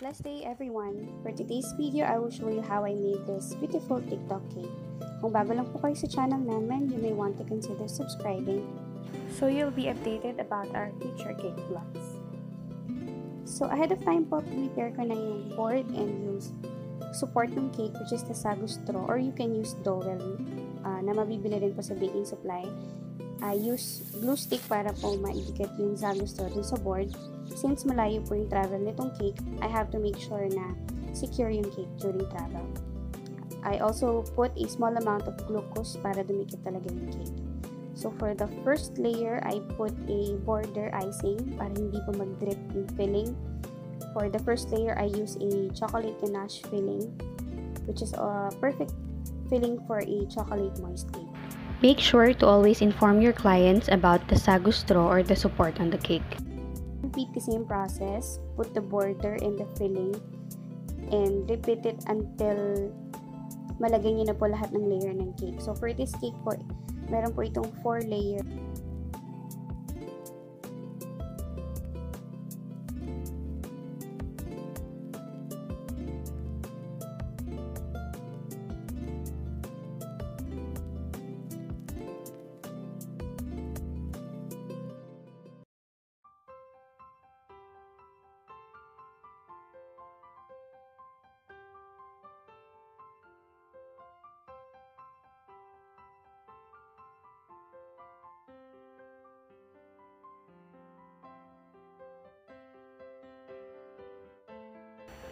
Blessed day everyone! For today's video, I will show you how I made this beautiful TikTok cake. Kung bago lang po kayo sa channel namin, you may want to consider subscribing so you'll be updated about our future cake vlogs. So ahead of time po, prepare ko na yung board and yung support ng cake, which is the sagu straw, or you can use dowel na mabibili rin po sa baking supply. I use glue stick para po maidikit yung sagu straw dun sa board. Since malayo po yung travel nitong cake, I have to make sure na secure yung cake during travel. I also put a small amount of glucose para dumikit talaga yung cake. So for the first layer, I put a border icing para hindi po mag-drip yung filling. For the first layer, I use a chocolate ganache filling, which is a perfect filling for a chocolate moist cake. Make sure to always inform your clients about the sagu straw or the support on the cake. Repeat the same process, put the border in the filling, and repeat it until malagay niyo na po lahat ng layer ng cake. So for this cake po, meron po itong 4 layer.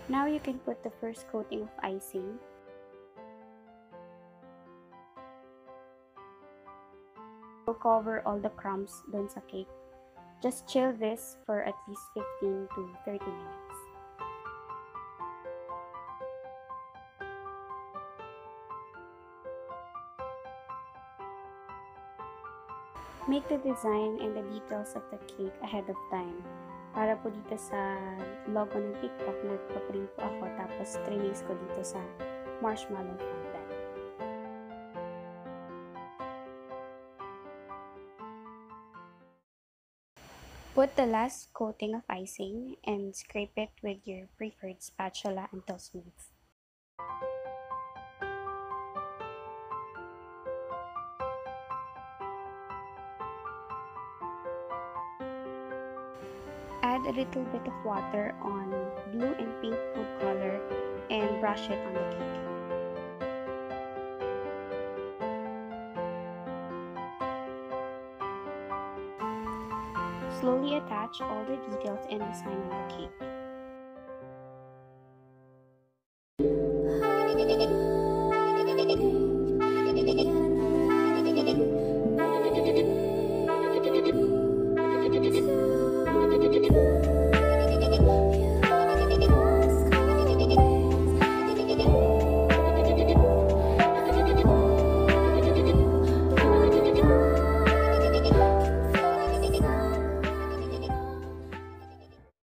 Now you can put the first coating of icing. We'll cover all the crumbs dun sa cake. Just chill this for at least 15 to 30 minutes. Make the design and the details of the cake ahead of time. Para po dito sa logo ng TikTok, nagpa-print po ako, tapos trinace ko dito sa marshmallow fountain. Put the last coating of icing and scrape it with your preferred spatula until smooth. Add a little bit of water on blue and pink food color and brush it on the cake. Slowly attach all the details and design on the cake.